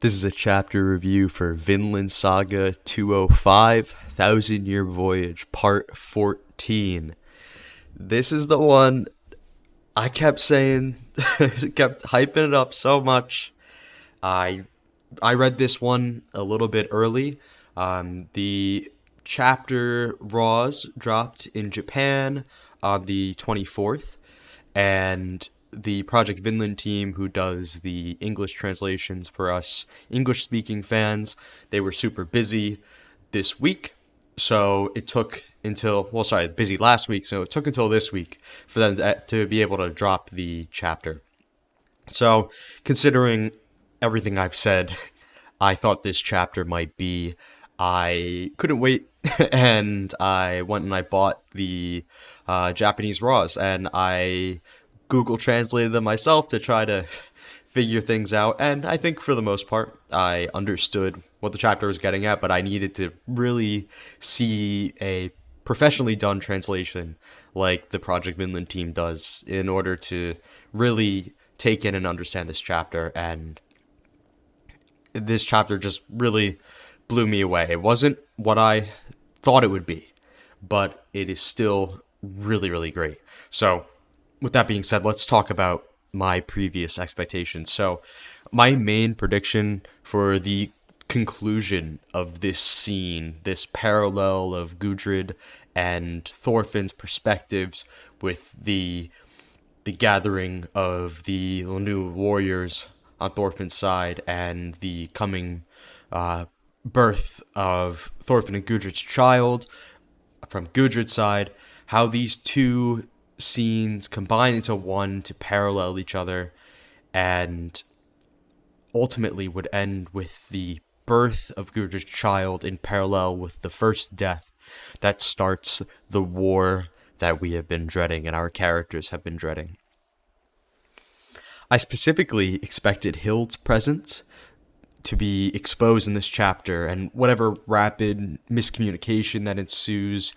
This is a chapter review for Vinland Saga 205, Thousand Year Voyage, Part 14. This is the one I kept saying, kept hyping it up so much. I I read this one a little bit early. The chapter Raws dropped in Japan on the 24th, and the Project Vinland team, who does the English translations for us English-speaking fans, they were super busy this week, so it took until, busy last week, so it took until this week for them to be able to drop the chapter. So, considering everything I've said, I thought this chapter might be. I couldn't wait, and I went and I bought the Japanese Raws, and I Google translated them myself to try to figure things out. And I think for the most part, I understood what the chapter was getting at, but I needed to really see a professionally done translation like the Project Vinland team does in order to really take in and understand this chapter. And this chapter just really blew me away. It wasn't what I thought it would be, but it is still really, really great. So, with that being said, let's talk about my previous expectations. So, my main prediction for the conclusion of this scene, this parallel of Gudrid and Thorfinn's perspectives with the gathering of the new warriors on Thorfinn's side and the coming birth of Thorfinn and Gudrid's child from Gudrid's side, how these two scenes combine into one to parallel each other and ultimately would end with the birth of Gudrid's child in parallel with the first death that starts the war that we have been dreading and our characters have been dreading. I specifically expected Hild's presence to be exposed in this chapter, and whatever rapid miscommunication that ensues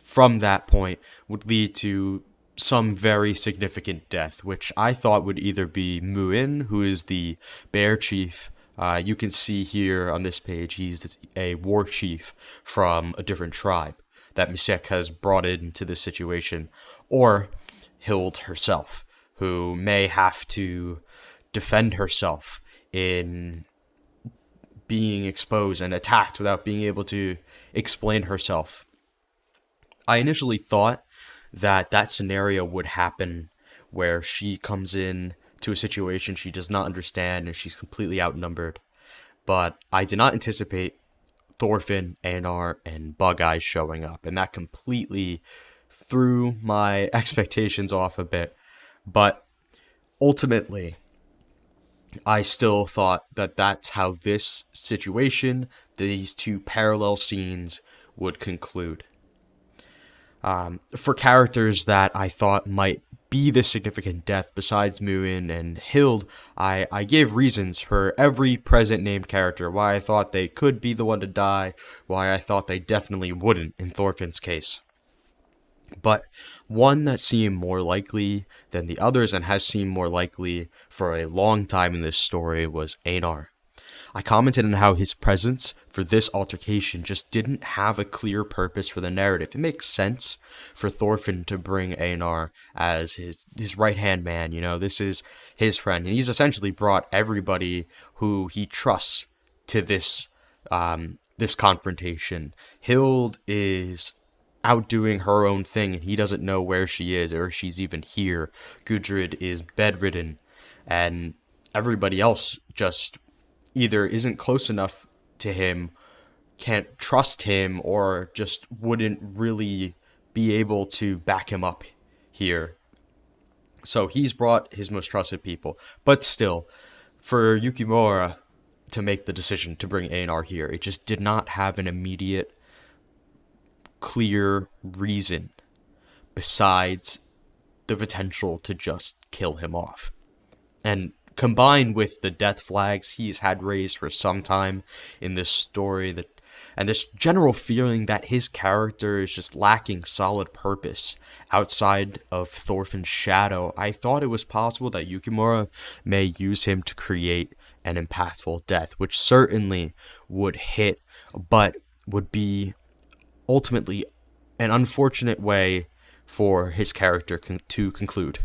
from that point would lead to some very significant death, which I thought would either be Muin, who is the bear chief. You can see here on this page, he's a war chief from a different tribe that Misek has brought into this situation, or Hild herself, who may have to defend herself in being exposed and attacked without being able to explain herself. I initially thought that scenario would happen where she comes in to a situation she does not understand and she's completely outnumbered. But I did not anticipate Thorfin, Arnar, and Bug Eyes showing up, and that completely threw my expectations off a bit. But ultimately, I still thought that that's how this situation, these two parallel scenes, would conclude. For characters that I thought might be the significant death besides Muin and Hild, I gave reasons for every present named character, why I thought they could be the one to die, why I thought they definitely wouldn't in Thorfinn's case. But one that seemed more likely than the others and has seemed more likely for a long time in this story was Arnar. I commented on how his presence for this altercation just didn't have a clear purpose for the narrative. It makes sense for Thorfinn to bring Arnar as his right-hand man. You know, this is his friend, and he's essentially brought everybody who he trusts to this confrontation. Hild is out doing her own thing, and he doesn't know where she is or if she's even here. Gudrid is bedridden, and everybody else just either isn't close enough to him, can't trust him, or just wouldn't really be able to back him up here. So he's brought his most trusted people. But still, for Yukimura to make the decision to bring Arnar here, it just did not have an immediate, clear reason besides the potential to just kill him off. And combined with the death flags he's had raised for some time in this story, and this general feeling that his character is just lacking solid purpose outside of Thorfinn's shadow, I thought it was possible that Yukimura may use him to create and impactful death, which certainly would hit, but would be ultimately an unfortunate way for his character to conclude.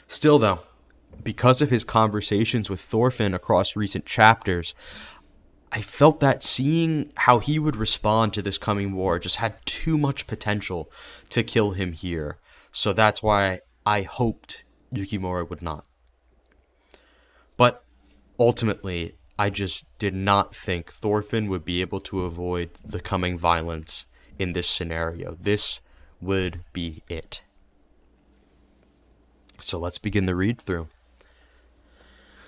Still, though, because of his conversations with Thorfinn across recent chapters, I felt that seeing how he would respond to this coming war just had too much potential to kill him here. So that's why I hoped Yukimura would not. But ultimately, I just did not think Thorfinn would be able to avoid the coming violence in this scenario. This would be it. So let's begin the read through.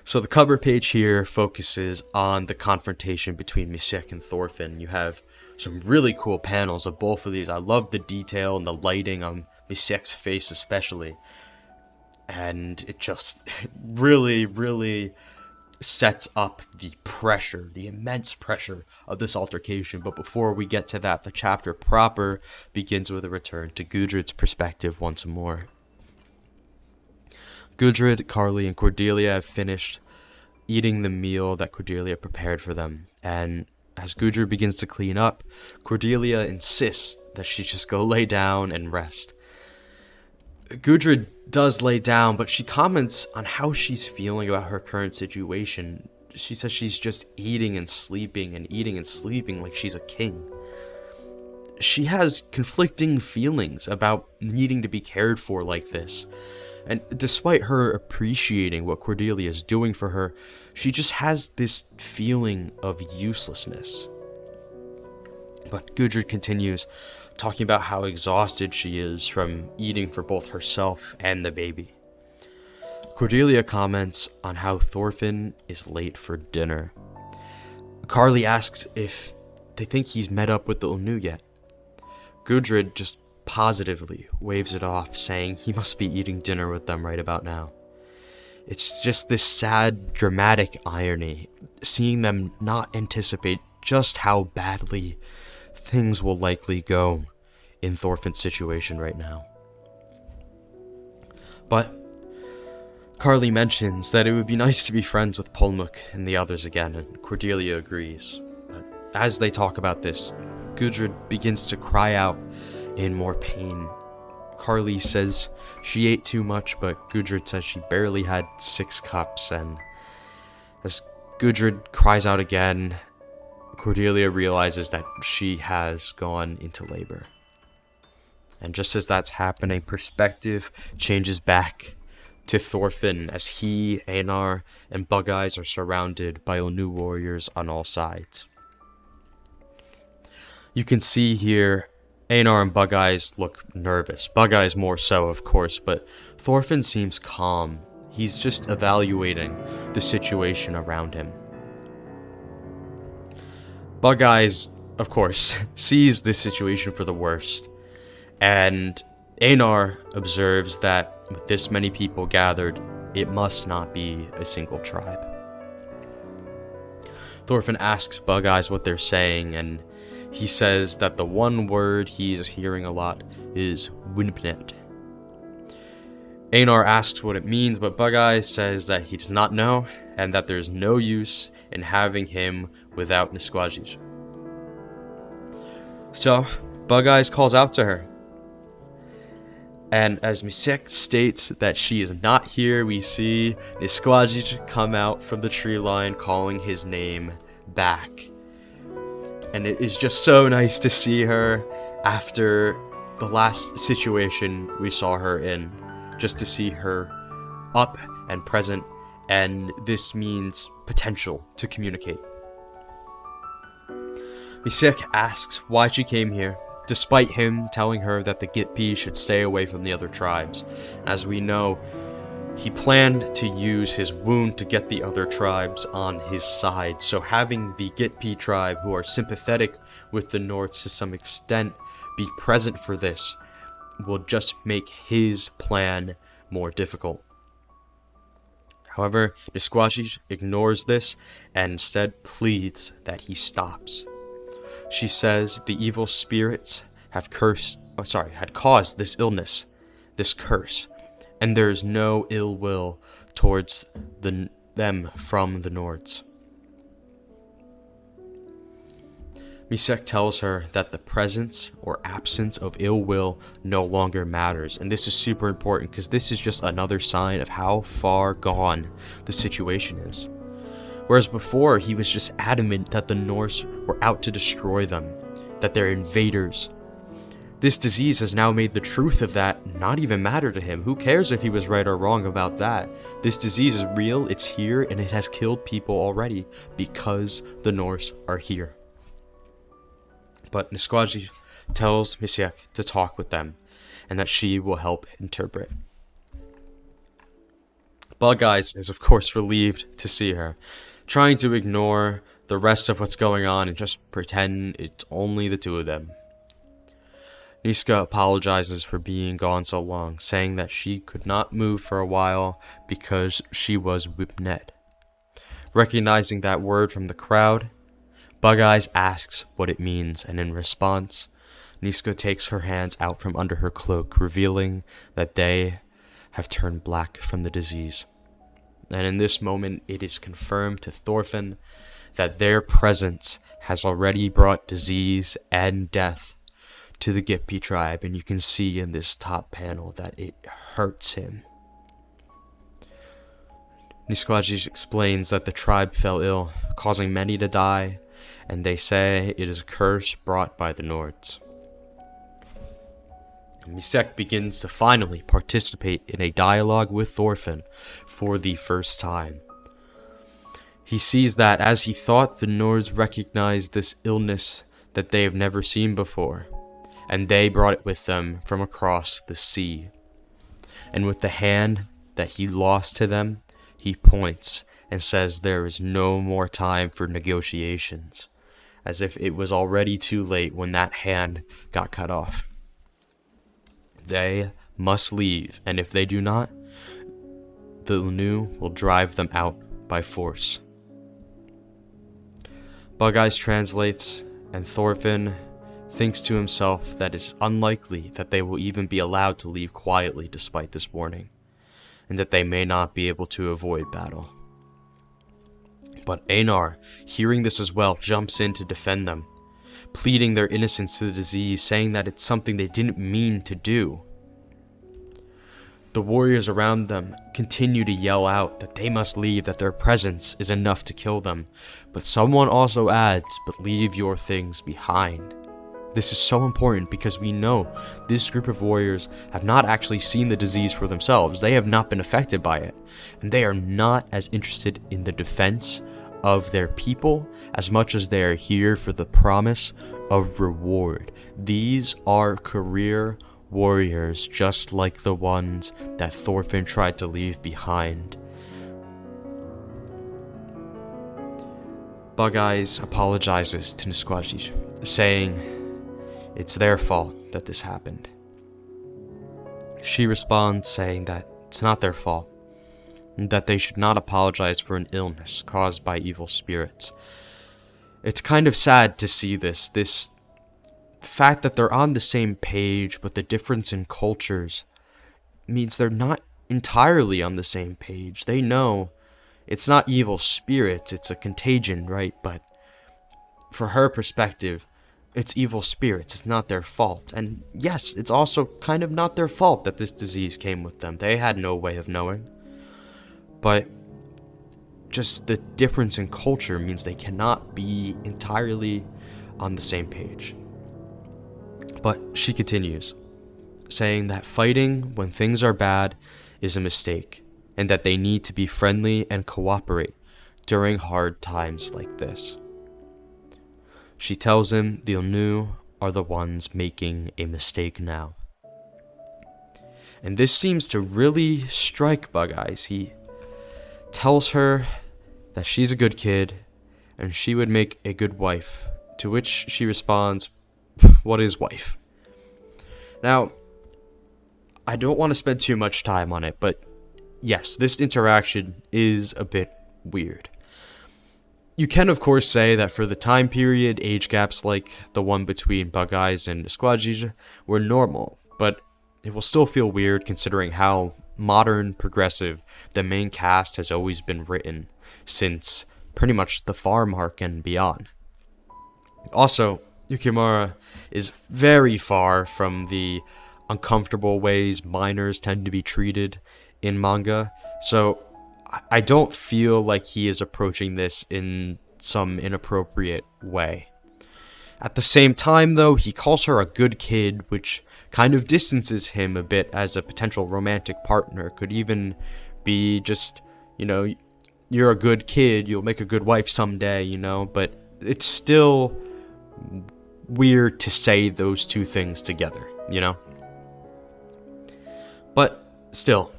So the cover page here focuses on the confrontation between Miskwekepu'j and Thorfin. You have some really cool panels of both of these. I love the detail and the lighting on Miskwekepu'j's face especially. And it just really, really sets up the pressure, the immense pressure of this altercation. But before we get to that, the chapter proper begins with a return to Gudrid's perspective once more. Gudrid, Karli, and Cordelia have finished eating the meal that Cordelia prepared for them. And as Gudrid begins to clean up, Cordelia insists that she just go lay down and rest. Gudrid does lay down, but she comments on how she's feeling about her current situation. She says she's just eating and sleeping like she's a king. She has conflicting feelings about needing to be cared for like this. And despite her appreciating what Cordelia is doing for her, she just has this feeling of uselessness. But Gudrid continues, talking about how exhausted she is from eating for both herself and the baby. Cordelia comments on how Thorfin is late for dinner. Karli asks if they think he's met up with the Ulnu yet. Gudrid just positively waves it off, saying he must be eating dinner with them right about now. It's just this sad, dramatic irony, seeing them not anticipate just how badly things will likely go in Thorfinn's situation right now. But Karli mentions that it would be nice to be friends with Pulmuk and the others again, and Cordelia agrees. But as they talk about this, Gudrid begins to cry out in more pain. Karli says she ate too much, but Gudrid says she barely had 6 cups, and as Gudrid cries out again, Cordelia realizes that she has gone into labor. And just as that's happening, perspective changes back to Thorfin as he, Arnar, and Bug Eyes are surrounded by Ulnu warriors on all sides. You can see here Arnar and Bug Eyes look nervous. Bug Eyes more so, of course, but Thorfin seems calm. He's just evaluating the situation around him. Bug Eyes, of course, sees this situation for the worst, and Arnar observes that with this many people gathered, it must not be a single tribe. Thorfin asks Bug Eyes what they're saying, and he says that the one word he's hearing a lot is Wimpnet. Arnar asks what it means, but Bug Eyes says that he does not know, and that there's no use in having him without Miskwekepu'j. So, Bug Eyes calls out to her. And as Miskwekepu'j states that she is not here, we see Miskwekepu'j come out from the tree line calling his name back. And it is just so nice to see her after the last situation we saw her in. Just to see her up and present, and this means potential to communicate. Miskwekepu'j asks why she came here, despite him telling her that the Gitpi should stay away from the other tribes. As we know, he planned to use his wound to get the other tribes on his side, so having the Gitpi tribe, who are sympathetic with the Nords to some extent, be present for this will just make his plan more difficult. However, Miskwekepu'j ignores this and instead pleads that he stops. She says the evil spirits had caused this illness, this curse, and there is no ill will towards the them from the Nords. Misek tells her that the presence or absence of ill will no longer matters, and this is super important because this is just another sign of how far gone the situation is. Whereas before, he was just adamant that the Norse were out to destroy them, that they're invaders. This disease has now made the truth of that not even matter to him. Who cares if he was right or wrong about that? This disease is real, it's here, and it has killed people already because the Norse are here. But Miskwekepu'j tells Misek to talk with them, and that she will help interpret. Bug Eyes is of course relieved to see her, trying to ignore the rest of what's going on and just pretend it's only the two of them. Niska apologizes for being gone so long, saying that she could not move for a while because she was whipnet. Recognizing that word from the crowd, Bug Eyes asks what it means, and in response, Niska takes her hands out from under her cloak, revealing that they have turned black from the disease. And in this moment, it is confirmed to Thorfin that their presence has already brought disease and death to the Gippy tribe, and you can see in this top panel that it hurts him. Miskwekepu'j explains that the tribe fell ill, causing many to die, and they say it is a curse brought by the Nords. Misek begins to finally participate in a dialogue with Thorfin for the first time. He sees that as he thought, the Nords recognized this illness that they have never seen before, and they brought it with them from across the sea. And with the hand that he lost to them, he points and says there is no more time for negotiations, as if it was already too late when that hand got cut off. They must leave, and if they do not, the Unu will drive them out by force. Bug Eyes translates, and Thorfin thinks to himself that it is unlikely that they will even be allowed to leave quietly despite this warning, and that they may not be able to avoid battle. But Arnar, hearing this as well, jumps in to defend them, pleading their innocence to the disease, saying that it's something they didn't mean to do. The warriors around them continue to yell out that they must leave, that their presence is enough to kill them, but someone also adds, "But leave your things behind." This is so important because we know this group of warriors have not actually seen the disease for themselves. They have not been affected by it, and they are not as interested in the defense of their people as much as they are here for the promise of reward. These are career warriors, just like the ones that Thorfin tried to leave behind. Bug Eyes apologizes to Miskwekepu'j, saying it's their fault that this happened. She responds saying that it's not their fault, and that they should not apologize for an illness caused by evil spirits. It's kind of sad to see this fact that they're on the same page, but the difference in cultures means they're not entirely on the same page. They know it's not evil spirits, it's a contagion, right? But for her perspective, it's evil spirits, it's not their fault. And yes, it's also kind of not their fault that this disease came with them. They had no way of knowing. But just the difference in culture means they cannot be entirely on the same page. But she continues, saying that fighting when things are bad is a mistake, and that they need to be friendly and cooperate during hard times like this. She tells him the Unu are the ones making a mistake now. And this seems to really strike Bug Eyes. He tells her that she's a good kid and she would make a good wife, to which she responds, "What is wife?" Now, I don't want to spend too much time on it, but yes, this interaction is a bit weird. You can, of course, say that for the time period, age gaps like the one between Bug Eyes and Miskwekepu'j were normal, but it will still feel weird considering how modern progressive the main cast has always been written since pretty much the farm arc and beyond. Also, Yukimura is very far from the uncomfortable ways minors tend to be treated in manga, so I don't feel like he is approaching this in some inappropriate way. At the same time, though, he calls her a good kid, which kind of distances him a bit as a potential romantic partner. Could even be just, you're a good kid, you'll make a good wife someday, but it's still weird to say those two things together, But still,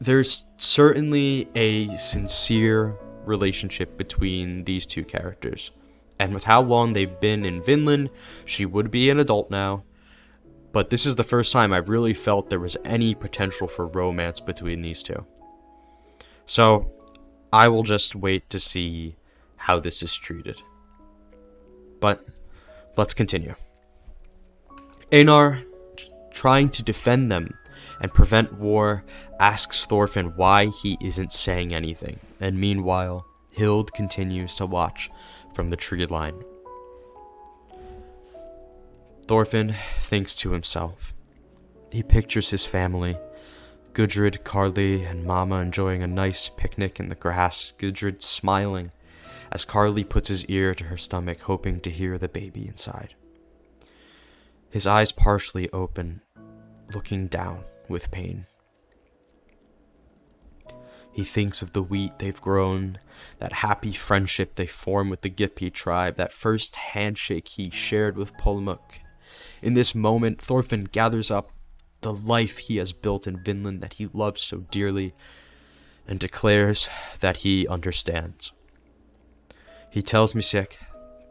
there's certainly a sincere relationship between these two characters. And with how long they've been in Vinland, she would be an adult now. But this is the first time I've really felt there was any potential for romance between these two. So, I will just wait to see how this is treated. But, let's continue. Arnar, trying to defend them and prevent war, asks Thorfinn why he isn't saying anything. And meanwhile, Hild continues to watch from the tree line. Thorfinn thinks to himself. He pictures his family, Gudrid, Carly, and Mama enjoying a nice picnic in the grass, Gudrid smiling as Carly puts his ear to her stomach, hoping to hear the baby inside. His eyes partially open, looking down with pain. He thinks of the wheat they've grown, that happy friendship they form with the Gippy tribe, that first handshake he shared with Polmuk. In this moment, Thorfinn gathers up the life he has built in Vinland that he loves so dearly, and declares that he understands. He tells Miskwekepu'j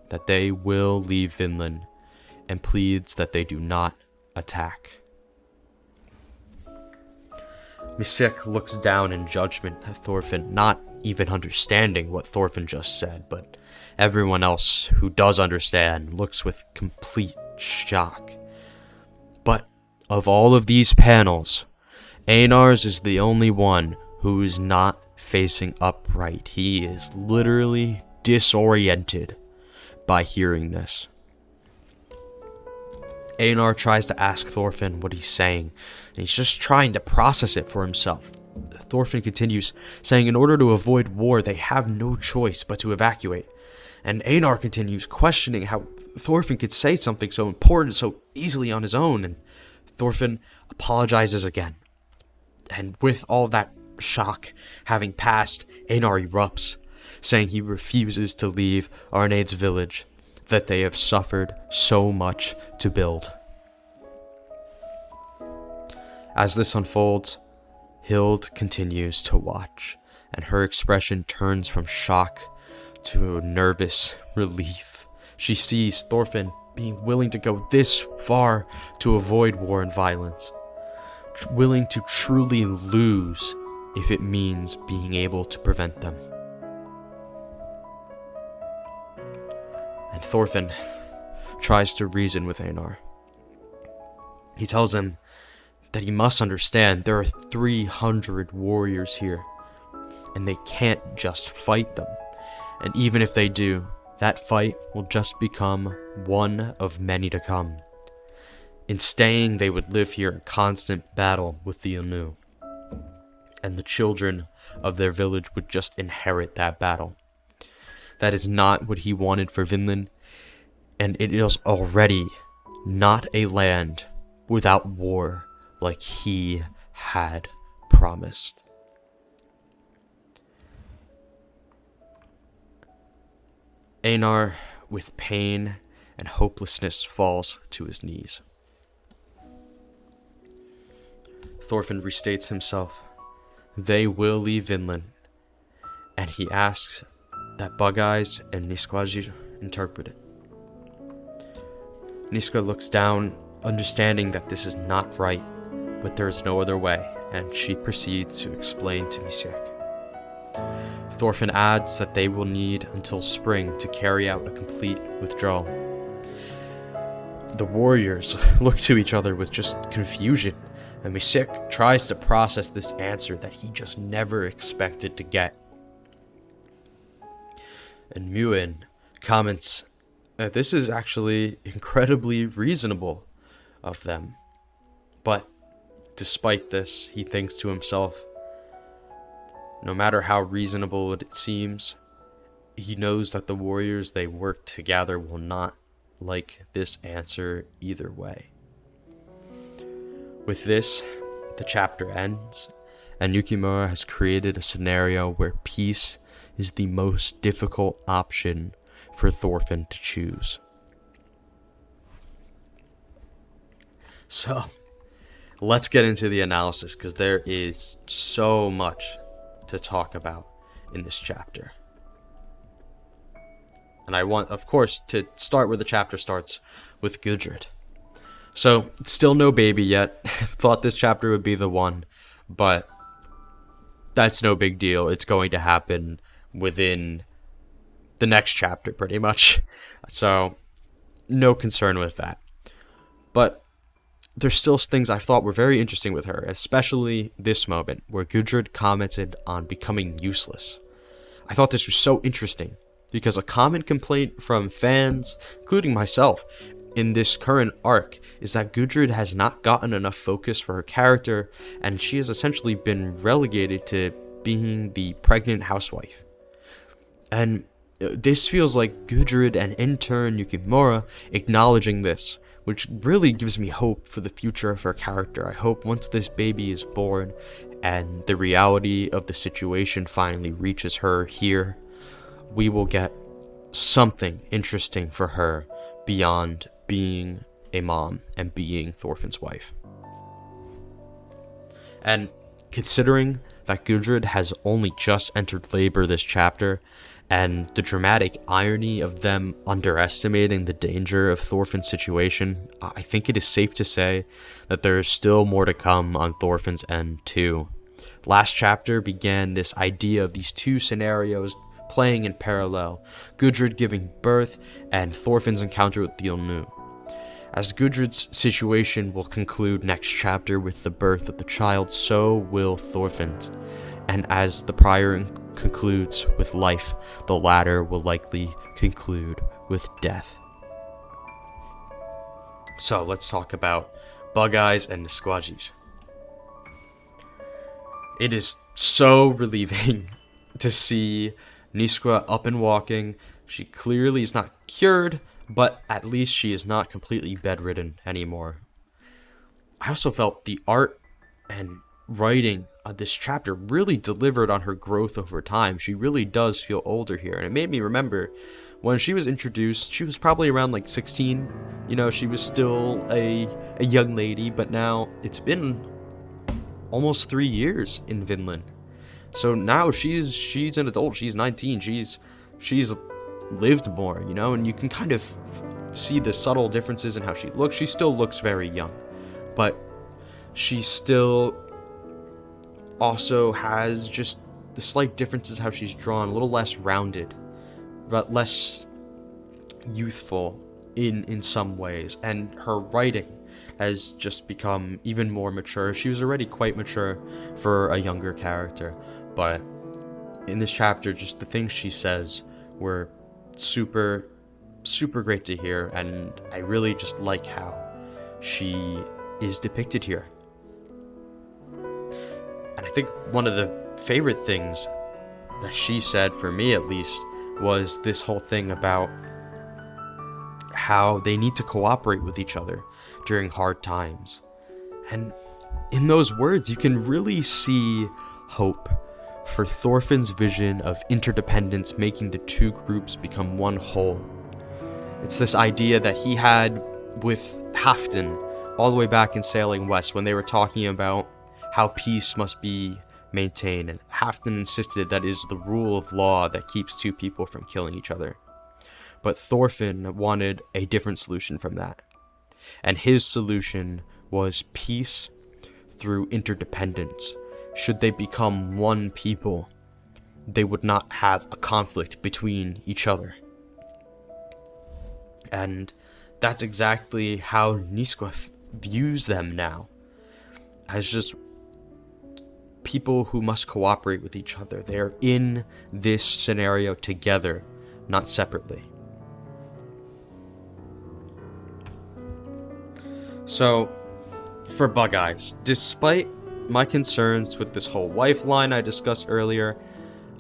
that they will leave Vinland, and pleads that they do not attack. Miskwekepu'j looks down in judgment at Thorfinn, not even understanding what Thorfinn just said, but everyone else who does understand looks with complete shock. But of all of these panels, Arnar's is the only one who is not facing upright. He is literally disoriented by hearing this. Arnar tries to ask Thorfinn what he's saying, and he's just trying to process it for himself. Thorfinn continues, saying in order to avoid war, they have no choice but to evacuate. And Arnar continues, questioning how Thorfinn could say something so important so easily on his own, and Thorfinn apologizes again. And with all that shock having passed, Arnar erupts, saying he refuses to leave Arnade's village that they have suffered so much to build. As this unfolds, Hild continues to watch, and her expression turns from shock to nervous relief. She sees Thorfinn being willing to go this far to avoid war and violence, willing to truly lose if it means being able to prevent them. And Thorfinn tries to reason with Arnar. He tells him that he must understand there are 300 warriors here, and they can't just fight them. And even if they do, that fight will just become one of many to come. In staying, they would live here in constant battle with the Anu, and the children of their village would just inherit that battle. That is not what he wanted for Vinland, and it is already not a land without war like he had promised. Arnar, with pain and hopelessness, falls to his knees. Thorfinn restates himself. They will leave Vinland, and he asks that Bug Eyes and Miskwekepu'j interpret it. Niska looks down, understanding that this is not right, but there is no other way, and she proceeds to explain to Miskwekepu'j. Thorfinn adds that they will need until spring to carry out a complete withdrawal. The warriors look to each other with just confusion And Misik tries to process this answer that he just never expected to get. And Muin comments that this is actually incredibly reasonable of them. But despite this, he thinks to himself, no matter how reasonable it seems, he knows that the warriors they work together will not like this answer either way. With this, the chapter ends, and Yukimura has created a scenario where peace is the most difficult option for Thorfin to choose. So, let's get into the analysis, because there is so much to talk about in this chapter. And I want, of course, to start where the chapter starts, with Gudrid. So, still no baby yet. Thought this chapter would be the one, but that's no big deal. It's going to happen within the next chapter, pretty much. So, no concern with that. But there's still things I thought were very interesting with her, especially this moment where Gudrid commented on becoming useless. I thought this was so interesting, because a common complaint from fans, including myself, in this current arc is that Gudrid has not gotten enough focus for her character, and she has essentially been relegated to being the pregnant housewife. And this feels like Gudrid and in turn Yukimura acknowledging this, which really gives me hope for the future of her character. I hope once this baby is born and the reality of the situation finally reaches her here, we will get something interesting for her beyond being a mom and being Thorfinn's wife. And considering that Gudrid has only just entered labor this chapter, and the dramatic irony of them underestimating the danger of Thorfinn's situation, I think it is safe to say that there is still more to come on Thorfinn's end too. Last chapter began this idea of these two scenarios playing in parallel, Gudrid giving birth and Thorfinn's encounter with Dilnu. As Gudrid's situation will conclude next chapter with the birth of the child, so will Thorfinn's. And as the prior concludes with life, the latter will likely conclude with death. So let's talk about Bug Eyes and Miskwekepu'j. It is so relieving to see Niska up and walking. She clearly is not cured, but at least she is not completely bedridden anymore. I also felt the art and writing of this chapter really delivered on her growth over time. She really does feel older here, and it made me remember when she was introduced, she was probably around like 16. You know, she was still a young lady, but now it's been almost 3 years in Vinland. So now she's an adult. She's 19. She's lived more, you know, and you can kind of see the subtle differences in how she looks. She still looks very young, but she still also has just the slight differences how she's drawn, a little less rounded, but less youthful in some ways, and her writing has just become even more mature. She was already quite mature for a younger character, but in this chapter, just the things she says were super great to hear, and I really just like how she is depicted here. And I think one of the favorite things that she said, for me at least, was this whole thing about how they need to cooperate with each other during hard times. And in those words, you can really see hope for Thorfinn's vision of interdependence, making the two groups become one whole. It's this idea that he had with Halfdan all the way back in Sailing West, when they were talking about how peace must be maintained, and Halfdan insisted that it is the rule of law that keeps two people from killing each other. But Thorfinn wanted a different solution from that, and his solution was peace through interdependence. Should they become one people, they would not have a conflict between each other. And that's exactly how Niska views them now. as just people who must cooperate with each other. They are in this scenario together, not separately. So, for Bug Eyes, despite my concerns with this whole wife line I discussed earlier,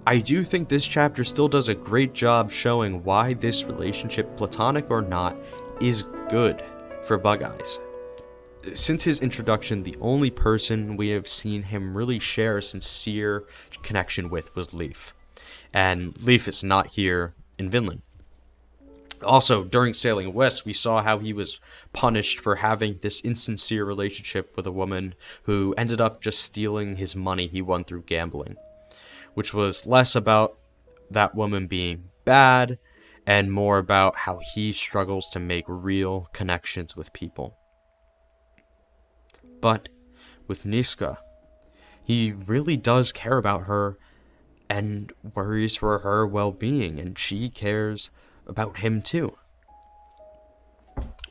I do think this chapter still does a great job showing why this relationship, platonic or not, is good for Bug Eyes. Since his introduction, the only person we have seen him really share a sincere connection with was Leif. And Leif is not here in Vinland. Also, during sailing west, we saw how he was punished for having this insincere relationship with a woman who ended up just stealing his money he won through gambling, which was less about that woman being bad and more about how he struggles to make real connections with people. But with Niska, he really does care about her and worries for her well-being, and she cares about him too.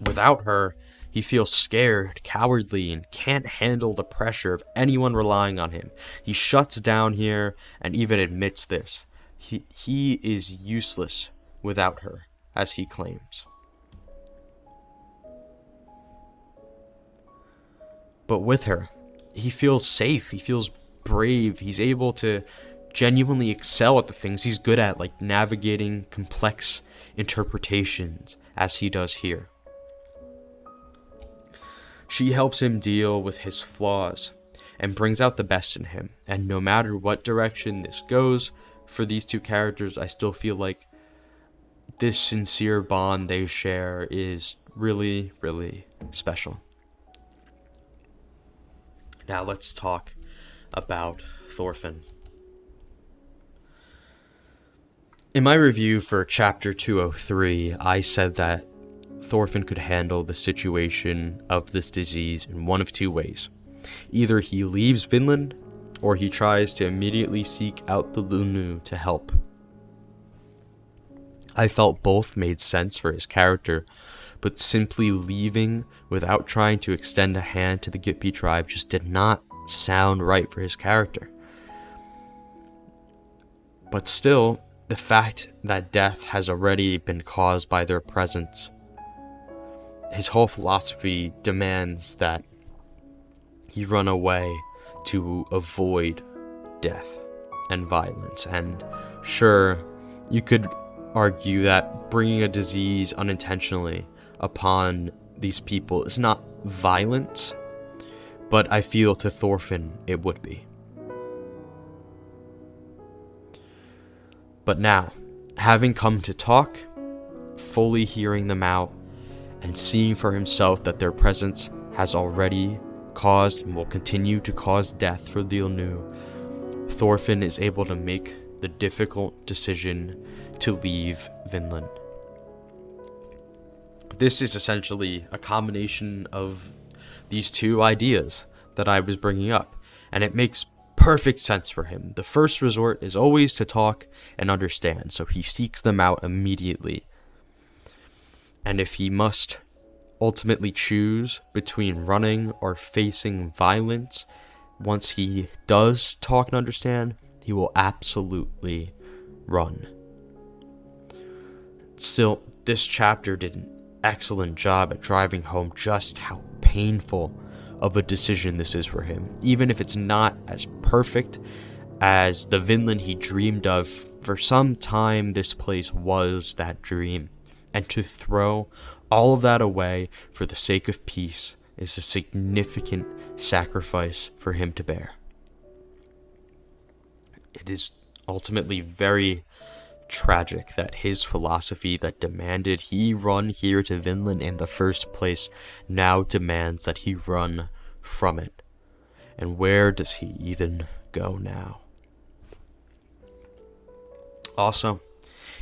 Without her, he feels scared, cowardly, and can't handle the pressure of anyone relying on him. He shuts down here and even admits this. He is useless without her, as he claims. But with her, he feels safe, he feels brave, he's able to genuinely excel at the things he's good at, like navigating complex interpretations, as he does here. She helps him deal with his flaws and brings out the best in him, and no matter what direction this goes for these two characters, I still feel like this sincere bond they share is really, really special. Now let's talk about Thorfin. In my review for chapter 203, I said that Thorfin could handle the situation of this disease in one of two ways. Either he leaves Vinland, or he tries to immediately seek out the Lunu to help. I felt both made sense for his character, but simply leaving without trying to extend a hand to the Gippi tribe just did not sound right for his character. But still, the fact that death has already been caused by their presence, his whole philosophy demands that he run away to avoid death and violence. And sure, you could argue that bringing a disease unintentionally upon these people is not violence, but I feel to Thorfinn it would be. But now, having come to talk, fully hearing them out, and seeing for himself that their presence has already caused and will continue to cause death for the Lnu, Thorfinn is able to make the difficult decision to leave Vinland. This is essentially a combination of these two ideas that I was bringing up, and it makes perfect sense for him. The first resort is always to talk and understand, so he seeks them out immediately. And if he must ultimately choose between running or facing violence, once he does talk and understand, he will absolutely run. Still, this chapter did an excellent job at driving home just how painful of a decision this is for him, even if it's not as perfect as the Vinland he dreamed of. For some time, this place was that dream, and to throw all of that away for the sake of peace is a significant sacrifice for him to bear. It is ultimately very tragic that his philosophy that demanded he run here to Vinland in the first place now demands that he run from it. And where does he even go now? Also,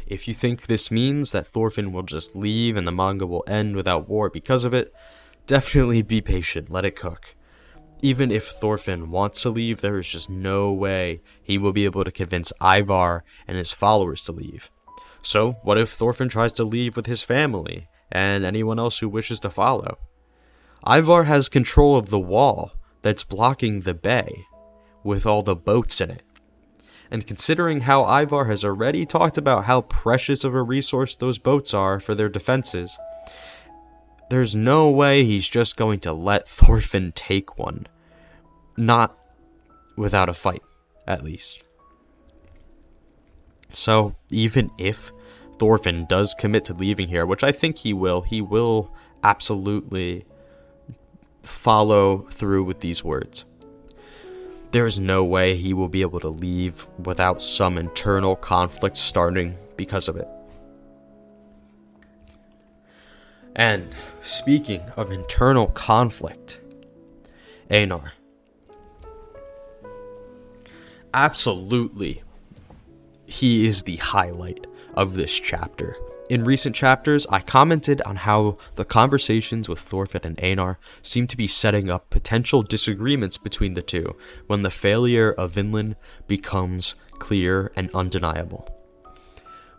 if you think this means that Thorfinn will just leave and the manga will end without war because of it, definitely be patient, let it cook. Even if Thorfinn wants to leave, there is just no way he will be able to convince Ivar and his followers to leave. So, what if Thorfinn tries to leave with his family and anyone else who wishes to follow? Ivar has control of the wall, that's blocking the bay with all the boats in it. And considering how Ivar has already talked about how precious of a resource those boats are for their defenses, there's no way he's just going to let Thorfinn take one. Not without a fight, at least. So, even if Thorfinn does commit to leaving here, which I think he will absolutely follow through with these words. There's no way he will be able to leave without some internal conflict starting because of it. And speaking of internal conflict, Arnar. Absolutely, he is the highlight of this chapter. In recent chapters, I commented on how the conversations with Thorfin and Arnar seem to be setting up potential disagreements between the two when the failure of Vinland becomes clear and undeniable.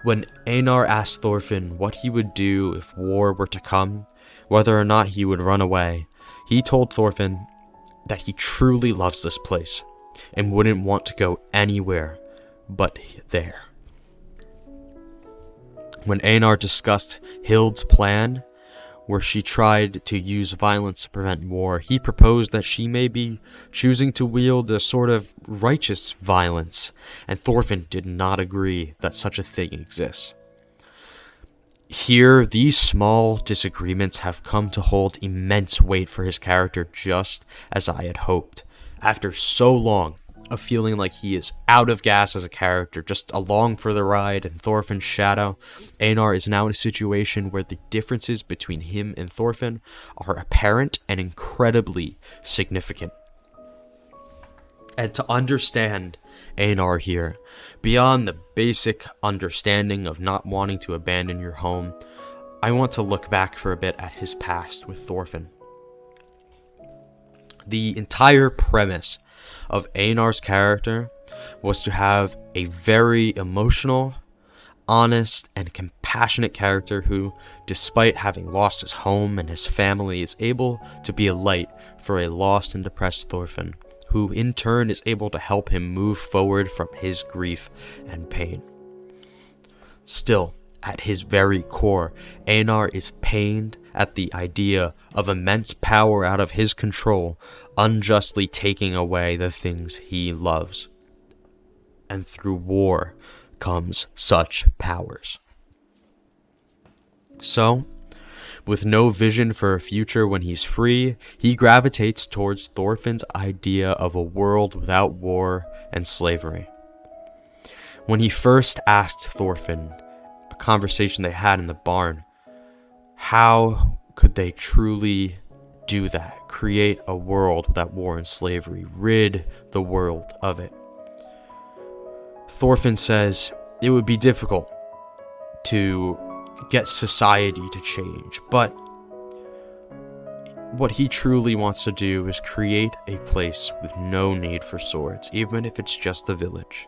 When Arnar asked Thorfin what he would do if war were to come, whether or not he would run away, he told Thorfin that he truly loves this place and wouldn't want to go anywhere but there. When Arnar discussed Hild's plan, where she tried to use violence to prevent war, he proposed that she may be choosing to wield a sort of righteous violence, and Thorfinn did not agree that such a thing exists. Here, these small disagreements have come to hold immense weight for his character, just as I had hoped. After so long of feeling like he is out of gas as a character, just along for the ride in Thorfinn's shadow, Arnar is now in a situation where the differences between him and Thorfinn are apparent and incredibly significant. And to understand Arnar here, beyond the basic understanding of not wanting to abandon your home, I want to look back for a bit at his past with Thorfinn. The entire premise of Arnar's character was to have a very emotional, honest, and compassionate character who, despite having lost his home and his family, is able to be a light for a lost and depressed Thorfinn, who in turn is able to help him move forward from his grief and pain. Still, at his very core, Arnar is pained at the idea of immense power out of his control unjustly taking away the things he loves. And through war comes such powers. So, with no vision for a future when he's free, he gravitates towards Thorfinn's idea of a world without war and slavery. When he first asked Thorfinn, a conversation they had in the barn, how could they truly do that? Create a world without war and slavery, rid the world of it. Thorfinn says it would be difficult to get society to change, but what he truly wants to do is create a place with no need for swords, even if it's just a village.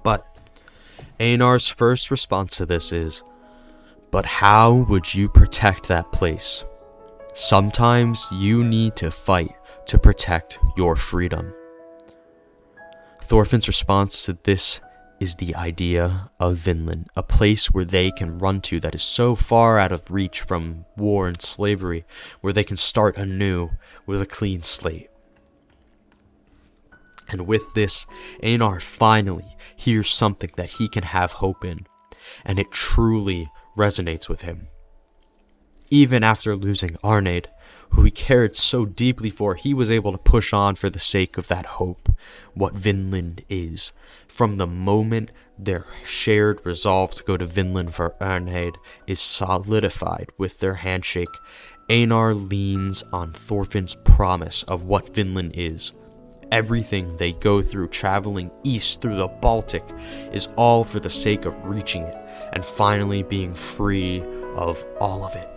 But Arnar's first response to this is, but how would you protect that place? Sometimes you need to fight to protect your freedom. Thorfinn's response to this is the idea of Vinland, a place where they can run to that is so far out of reach from war and slavery, where they can start anew with a clean slate. And with this, Arnar finally hears something that he can have hope in, and it truly resonates with him. Even after losing Arnar, who he cared so deeply for, he was able to push on for the sake of that hope, what Vinland is. From the moment their shared resolve to go to Vinland for Arnar is solidified with their handshake, Arnar leans on Thorfinn's promise of what Vinland is. Everything they go through traveling east through the Baltic is all for the sake of reaching it and finally being free of all of it.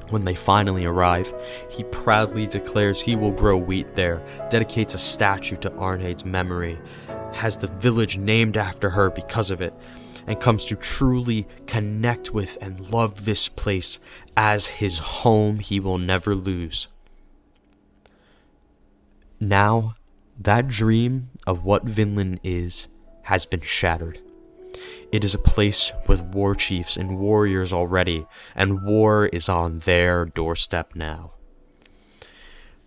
When they finally arrive, he proudly declares he will grow wheat there, dedicates a statue to Arnheid's memory, has the village named after her because of it, and comes to truly connect with and love this place as his home he will never lose. Now, that dream of what Vinland is has been shattered. It is a place with war chiefs and warriors already, and war is on their doorstep now.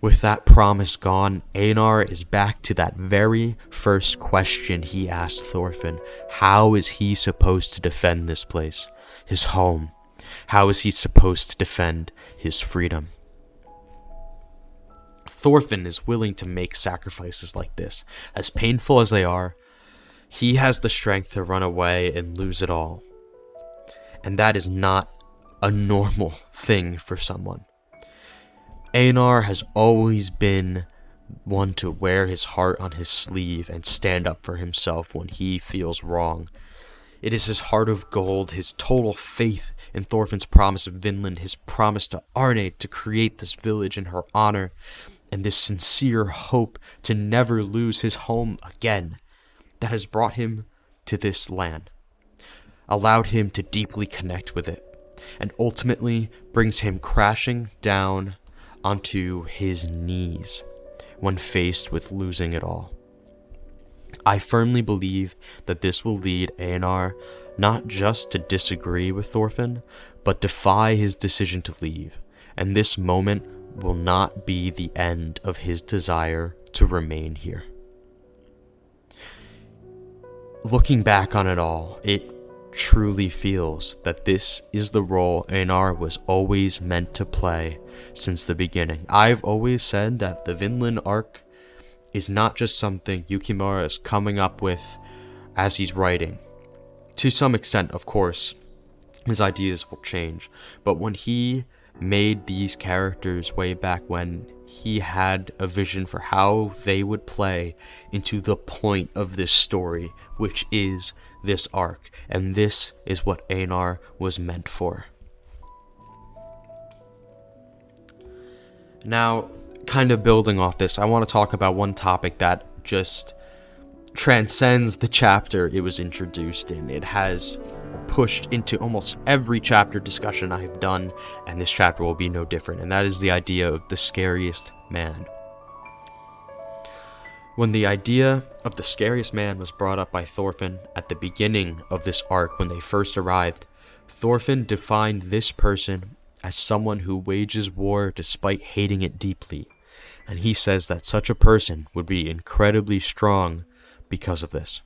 With that promise gone, Arnar is back to that very first question he asked Thorfinn. How is he supposed to defend this place, his home? How is he supposed to defend his freedom? Thorfinn is willing to make sacrifices like this. As painful as they are, he has the strength to run away and lose it all. And that is not a normal thing for someone. Arnar has always been one to wear his heart on his sleeve and stand up for himself when he feels wrong. It is his heart of gold, his total faith in Thorfinn's promise of Vinland, his promise to Arnar to create this village in her honor, and this sincere hope to never lose his home again that has brought him to this land, allowed him to deeply connect with it, and ultimately brings him crashing down onto his knees when faced with losing it all. I firmly believe that this will lead Arnar not just to disagree with Thorfinn, but defy his decision to leave, and this moment will not be the end of his desire to remain here. Looking back on it all, it truly feels that this is the role Arnar was always meant to play since the beginning. I've always said that the Vinland arc is not just something Yukimura is coming up with as he's writing. To some extent, of course, his ideas will change, but when he made these characters way back when, he had a vision for how they would play into the point of this story, which is this arc, and this is what Arnar was meant for. Now, kind of building off this, I want to talk about one topic that just transcends the chapter it was introduced in. It has pushed into almost every chapter discussion I've done, and this chapter will be no different, and that is the idea of the scariest man. When the idea of the scariest man was brought up by Thorfinn at the beginning of this arc when they first arrived, Thorfinn defined this person as someone who wages war despite hating it deeply, and he says that such a person would be incredibly strong because of this.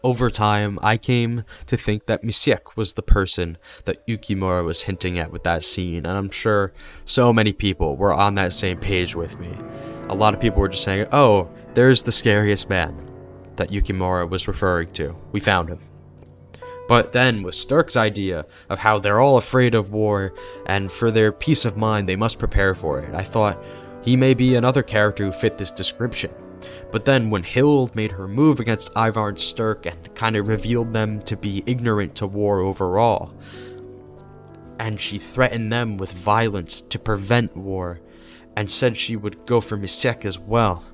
Over time, I came to think that Miskwekepu'j was the person that Yukimura was hinting at with that scene, and I'm sure so many people were on that same page with me. A lot of people were just saying, oh, there's the scariest man that Yukimura was referring to. We found him. But then, with Sturk's idea of how they're all afraid of war, and for their peace of mind, they must prepare for it, I thought he may be another character who fit this description. But then when Hild made her move against Ivar and Sturk and kind of revealed them to be ignorant to war overall, and she threatened them with violence to prevent war, and said she would go for Miskwekepu'j as well,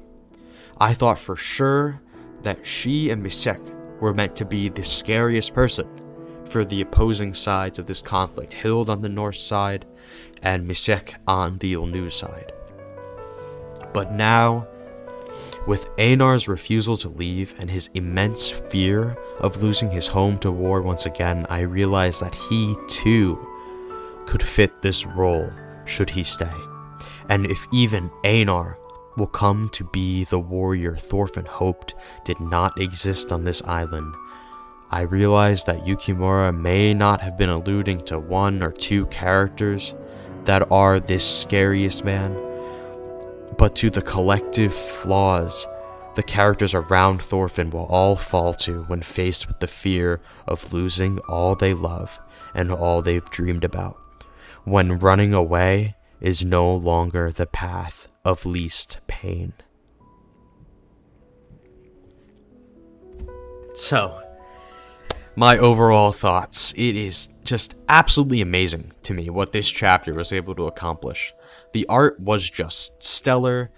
I thought for sure that she and Miskwekepu'j were meant to be the scariest person for the opposing sides of this conflict, Hild on the north side and Miskwekepu'j on the Ilnu side. But now, with Arnar's refusal to leave and his immense fear of losing his home to war once again, I realized that he too could fit this role should he stay. And if even Arnar will come to be the warrior Thorfinn hoped did not exist on this island, I realized that Yukimura may not have been alluding to one or two characters that are this scariest man, but to the collective flaws the characters around Thorfinn will all fall to when faced with the fear of losing all they love and all they've dreamed about, when running away is no longer the path of least pain. So, my overall thoughts, it is just absolutely amazing to me what this chapter was able to accomplish. The art was just stellar,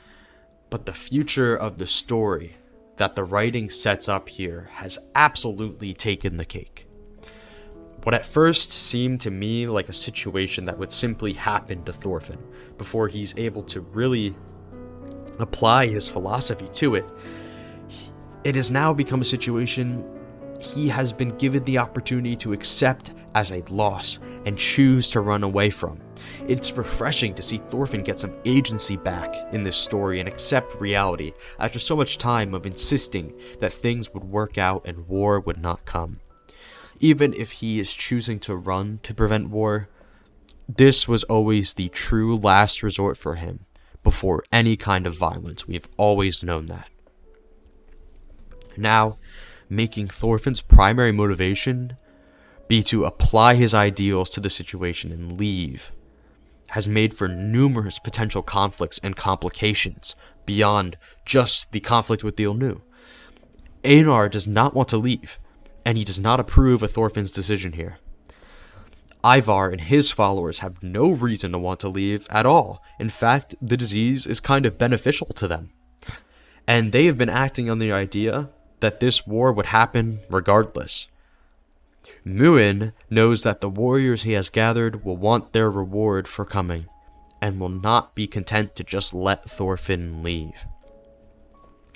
but the future of the story that the writing sets up here has absolutely taken the cake. What at first seemed to me like a situation that would simply happen to Thorfinn before he's able to really apply his philosophy to it, it has now become a situation he has been given the opportunity to accept as a loss and choose to run away from. It's refreshing to see Thorfinn get some agency back in this story and accept reality after so much time of insisting that things would work out and war would not come. Even if he is choosing to run to prevent war, this was always the true last resort for him before any kind of violence. We have always known that. Now, making Thorfinn's primary motivation be to apply his ideals to the situation and leave has made for numerous potential conflicts and complications beyond just the conflict with the Ilnu. Arnar does not want to leave, and he does not approve of Thorfinn's decision here. Ivar and his followers have no reason to want to leave at all. In fact, the disease is kind of beneficial to them. And they have been acting on the idea that this war would happen regardless. Muin knows that the warriors he has gathered will want their reward for coming, and will not be content to just let Thorfinn leave.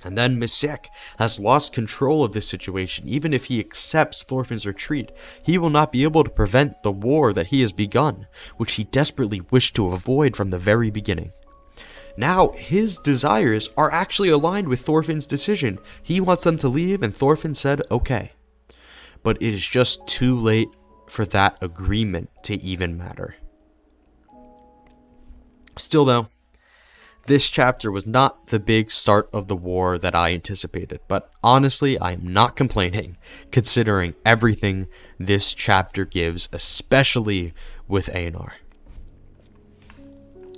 And then Miskwekepu'j has lost control of this situation. Even if he accepts Thorfinn's retreat, he will not be able to prevent the war that he has begun, which he desperately wished to avoid from the very beginning. Now, his desires are actually aligned with Thorfinn's decision. He wants them to leave, and Thorfinn said, okay. But it is just too late for that agreement to even matter. Still though, this chapter was not the big start of the war that I anticipated, but honestly, I am not complaining, considering everything this chapter gives, especially with Arnar.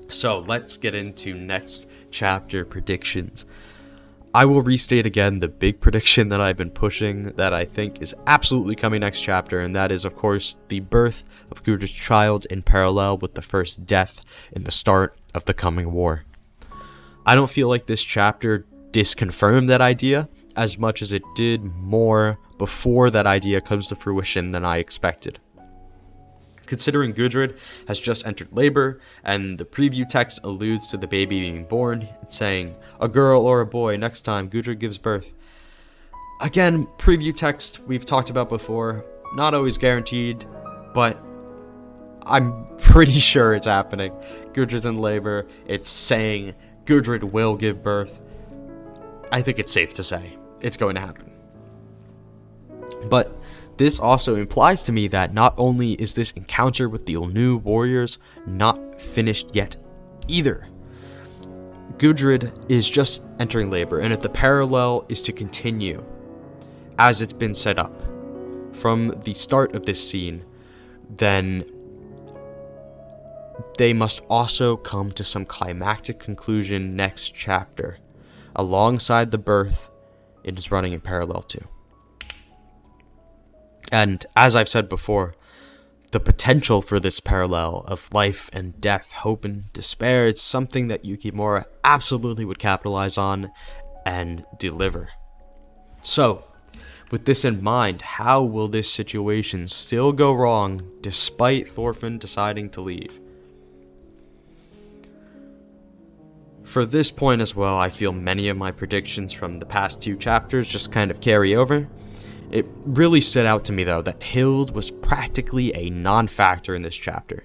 So let's get into next chapter predictions. I will restate again the big prediction that I've been pushing that I think is absolutely coming next chapter, and that is, of course, the birth of Gudrid's child in parallel with the first death in the start of the coming war. I don't feel like this chapter disconfirmed that idea as much as it did more before that idea comes to fruition than I expected. Considering Gudrid has just entered labor, and the preview text alludes to the baby being born, it's saying, a girl or a boy next time Gudrid gives birth. Again, preview text we've talked about before, not always guaranteed, but I'm pretty sure it's happening. Gudrid's in labor, it's saying Gudrid will give birth. I think it's safe to say it's going to happen. But this also implies to me that not only is this encounter with the Ilnu warriors not finished yet either. Gudrid is just entering labor, and if the parallel is to continue as it's been set up from the start of this scene, then they must also come to some climactic conclusion next chapter, alongside the birth it is running in parallel to. And as I've said before, the potential for this parallel of life and death, hope and despair is something that Yukimura absolutely would capitalize on and deliver. So, with this in mind, how will this situation still go wrong despite Thorfinn deciding to leave? For this point as well, I feel many of my predictions from the past two chapters just kind of carry over. It really stood out to me, though, that Hild was practically a non-factor in this chapter.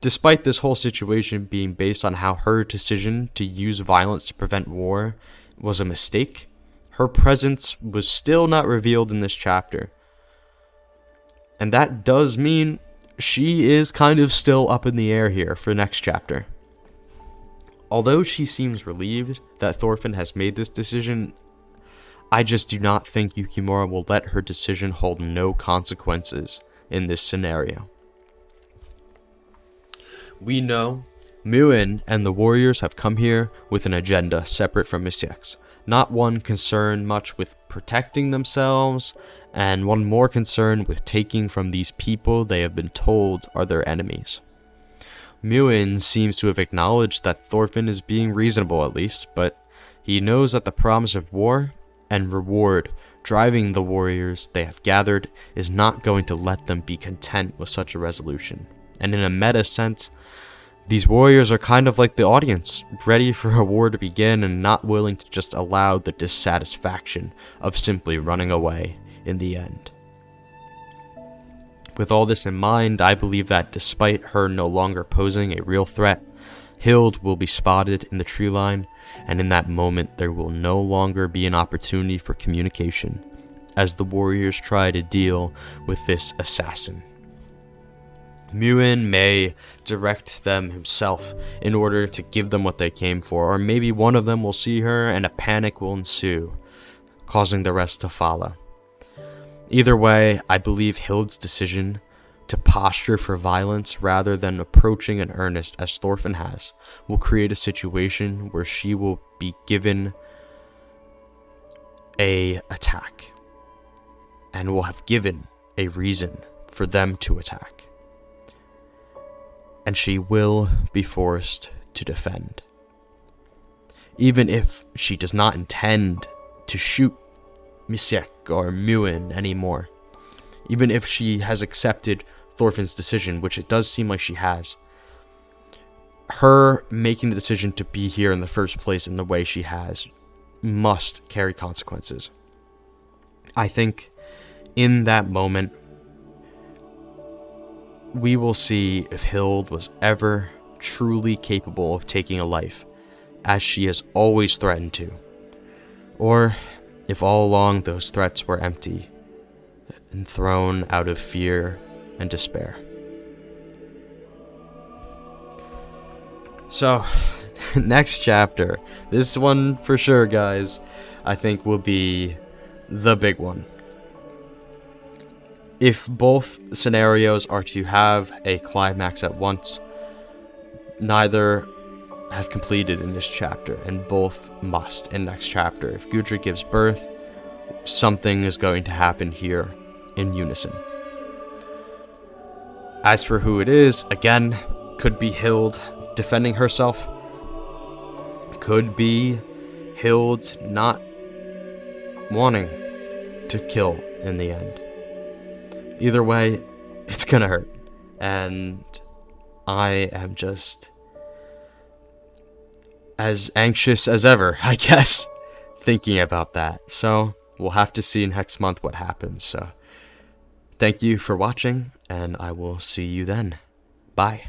Despite this whole situation being based on how her decision to use violence to prevent war was a mistake, her presence was still not revealed in this chapter. And that does mean she is kind of still up in the air here for next chapter. Although she seems relieved that Thorfinn has made this decision, I just do not think Yukimura will let her decision hold no consequences in this scenario. We know Muin and the warriors have come here with an agenda separate from Miskwekepu'j, not one concerned much with protecting themselves, and one more concerned with taking from these people they have been told are their enemies. Muin seems to have acknowledged that Thorfinn is being reasonable at least, but He knows that the promise of war and reward driving the warriors they have gathered is not going to let them be content with such a resolution. And in a meta sense, these warriors are kind of like the audience, ready for a war to begin and not willing to just allow the dissatisfaction of simply running away in the end. With all this in mind, I believe that despite her no longer posing a real threat, Hild will be spotted in the tree line, and in that moment there will no longer be an opportunity for communication, as the warriors try to deal with this assassin. Muin may direct them himself in order to give them what they came for, or maybe one of them will see her and a panic will ensue, causing the rest to follow. Either way, I believe Hild's decision to posture for violence rather than approaching in earnest as Thorfin has will create a situation where she will be given a attack and will have given a reason for them to attack. And she will be forced to defend. Even if she does not intend to shoot Misek or Muin anymore. Even if she has accepted Thorfinn's decision, which it does seem like she has. Her making the decision to be here in the first place in the way she has must carry consequences. I think in that moment, we will see if Hild was ever truly capable of taking a life, as she has always threatened to. Or if all along those threats were empty and thrown out of fear and despair. So, next chapter. This one for sure, guys, I think will be the big one. If both scenarios are to have a climax at once, neither have completed in this chapter, and both must in next chapter. If Gudrid gives birth, something is going to happen here in unison. As for who it is, again, could be Hild defending herself. Could be Hild not wanting to kill in the end. Either way, it's gonna hurt. And I am just as anxious as ever, I guess, thinking about that. So, we'll have to see next month what happens. So, thank you for watching, and I will see you then. Bye.